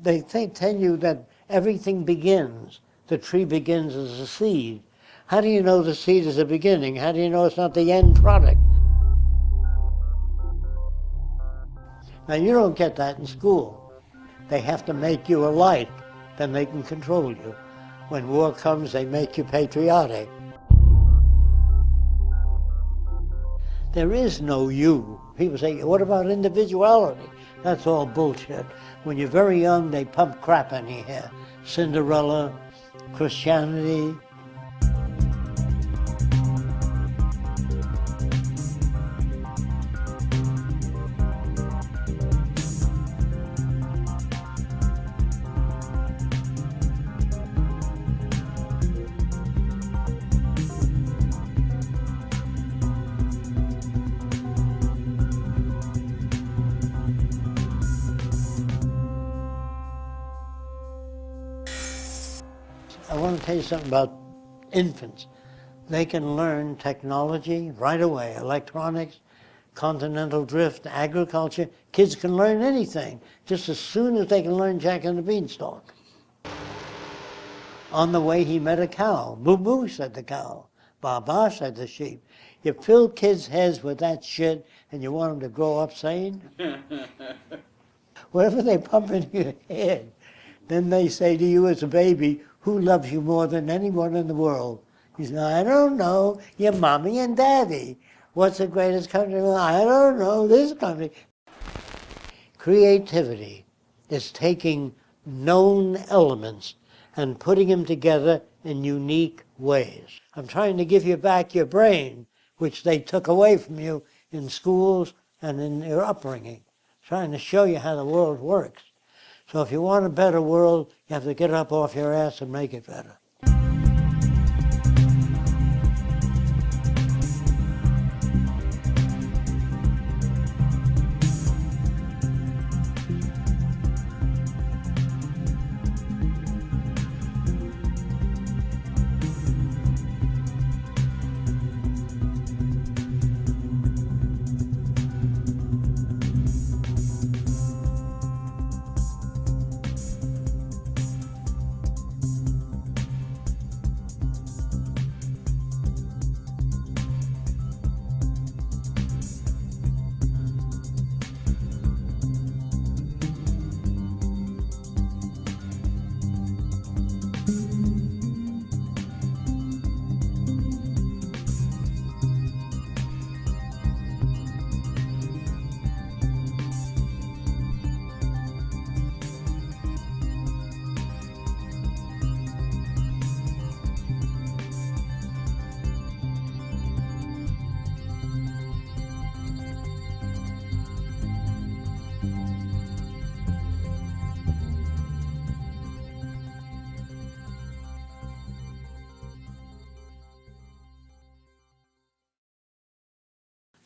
They tell you that everything begins. The tree begins as a seed. How do you know the seed is the beginning? How do you know it's not the end product? Now, you don't get that in school. They have to make you a light, then they can control you. When war comes, they make you patriotic. There is no you. People say, what about individuality? That's all bullshit. When you're very young, they pump crap in your head. Cinderella, Christianity. I want to tell you something about infants. They can learn technology right away, electronics, continental drift, agriculture. Kids can learn anything, just as soon as they can learn Jack and the Beanstalk. On the way, he met a cow. Moo moo, said the cow. Ba ba, said the sheep. You fill kids' heads with that shit and you want them to grow up sane? Whatever they pump into your head, then they say to you as a baby, who loves you more than anyone in the world? You say, I don't know, your mommy and daddy. What's the greatest country? Well, I don't know, this country. Creativity is taking known elements and putting them together in unique ways. I'm trying to give you back your brain, which they took away from you in schools and in your upbringing. Trying to show you how the world works. So if you want a better world, you have to get up off your ass and make it better.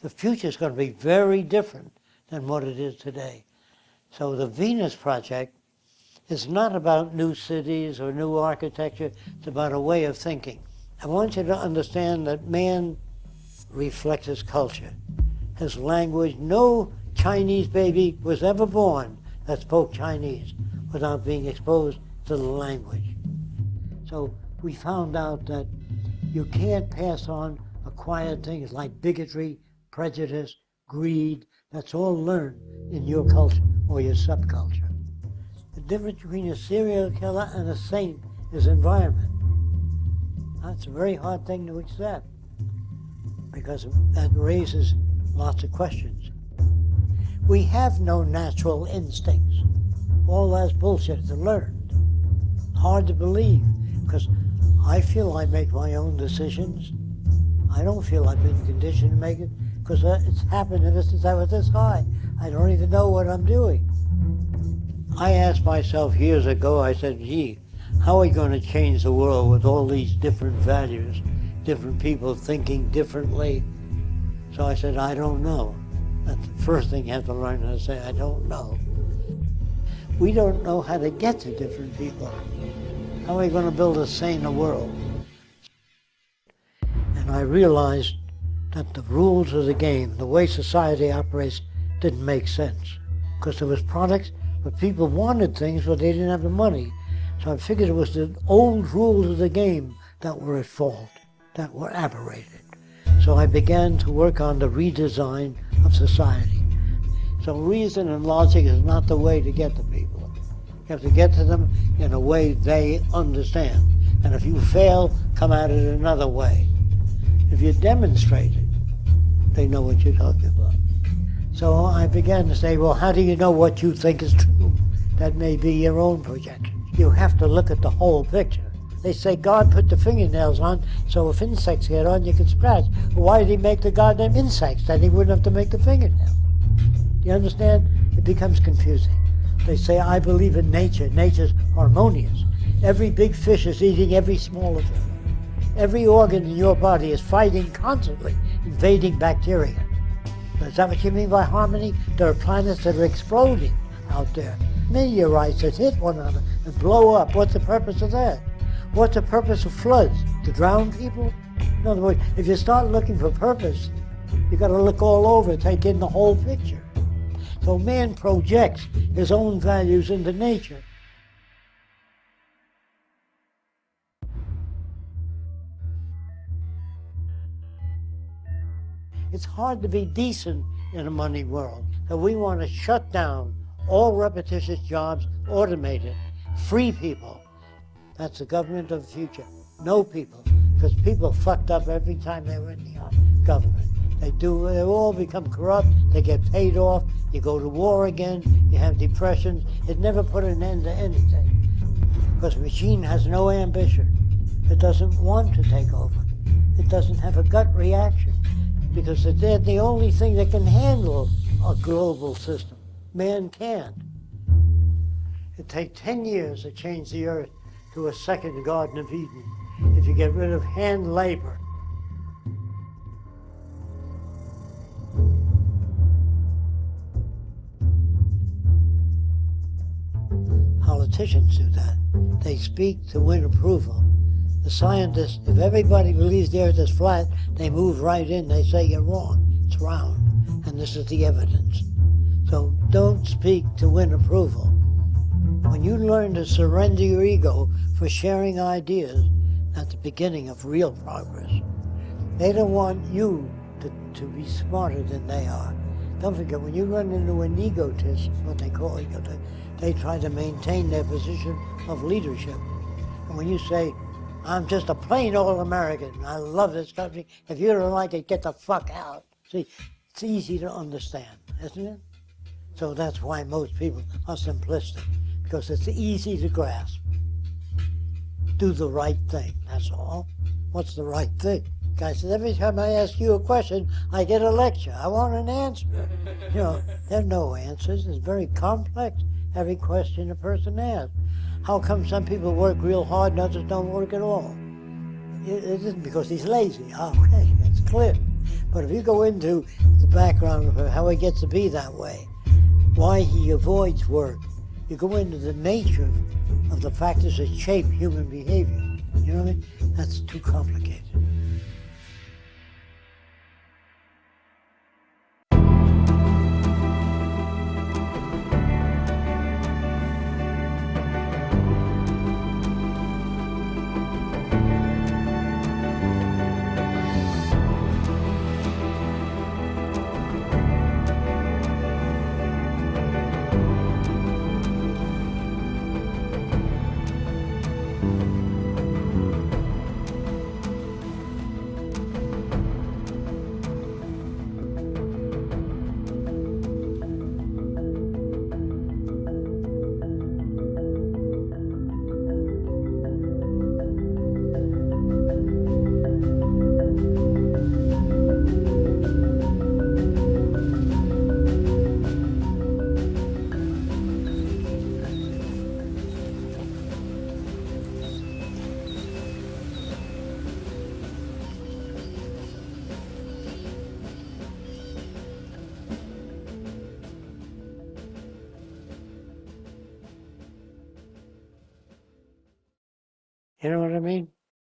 The future is going to be very different than what it is today. So the Venus Project is not about new cities or new architecture, it's about a way of thinking. I want you to understand that man reflects his culture, his language. No Chinese baby was ever born that spoke Chinese without being exposed to the language. So we found out that you can't pass on acquired things like bigotry, prejudice, greed. That's all learned in your culture or your subculture. The difference between a serial killer and a saint is environment. That's a very hard thing to accept because that raises lots of questions. We have no natural instincts. All that's bullshit to learn. Hard to believe because I feel I make my own decisions. I don't feel I've been conditioned to make it because it's happened ever since I was this high. I don't even know what I'm doing. I asked myself years ago, I said, gee, how are we going to change the world with all these different values, different people thinking differently? So I said, I don't know. That's the first thing you have to learn how to say, I don't know. We don't know how to get to different people. How are we going to build a saner world? And I realized that the rules of the game, the way society operates, didn't make sense. Because there was products But people wanted things, but they didn't have the money. So I figured it was the old rules of the game that were at fault, that were aberrated. So I began to work on the redesign of society. So reason and logic is not the way to get to people. You have to get to them in a way they understand. And if you fail, come at it another way. If you demonstrate it, they know what you're talking about. So I began to say, well, how do you know what you think is true? That may be your own projection. You have to look at the whole picture. They say God put the fingernails on, so if insects get on, you can scratch. Well, why did he make the goddamn insects? Then he wouldn't have to make the fingernail. You understand? It becomes confusing. They say, I believe in nature. Nature's harmonious. Every big fish is eating every smaller fish. Every organ in your body is fighting constantly, invading bacteria. Is that what you mean by harmony? There are planets that are exploding out there. Meteorites that hit one another and blow up. What's the purpose of that? What's the purpose of floods? To drown people? In other words, if you start looking for purpose, you got to look all over, take in the whole picture. So man projects his own values into nature. It's hard to be decent in a money world. So we want to shut down all repetitious jobs, automate it, free people. That's the government of the future. No people, because people fucked up every time they were in the government. They all become corrupt, they get paid off, you go to war again, you have depressions. It never put an end to anything, because a machine has no ambition. It doesn't want to take over. It doesn't have a gut reaction, because they're the only thing that can handle a global system. Man can't. It takes 10 years to change the earth to a second Garden of Eden if you get rid of hand labor. Politicians do that. They speak to win approval. The scientists, if everybody believes the earth is flat, they move right in, they say you're wrong, it's round, and this is the evidence. So don't speak to win approval. When you learn to surrender your ego for sharing ideas, that's the beginning of real progress. They don't want you to be smarter than they are. Don't forget, when you run into an egotist, what they call egotist, they try to maintain their position of leadership. And when you say, I'm just a plain old American, I love this country, if you don't like it, get the fuck out. See, it's easy to understand, isn't it? So that's why most people are simplistic, because it's easy to grasp. Do the right thing, that's all. What's the right thing? Guy says, every time I ask you a question, I get a lecture. I want an answer. You know, there are no answers. It's very complex, every question a person asks. How come some people work real hard and others don't work at all? It isn't because he's lazy. Okay, it's clear. But if you go into the background of how he gets to be that way, why he avoids work, you go into the nature of the factors that shape human behavior. You know what I mean? That's too complicated. You know what I mean?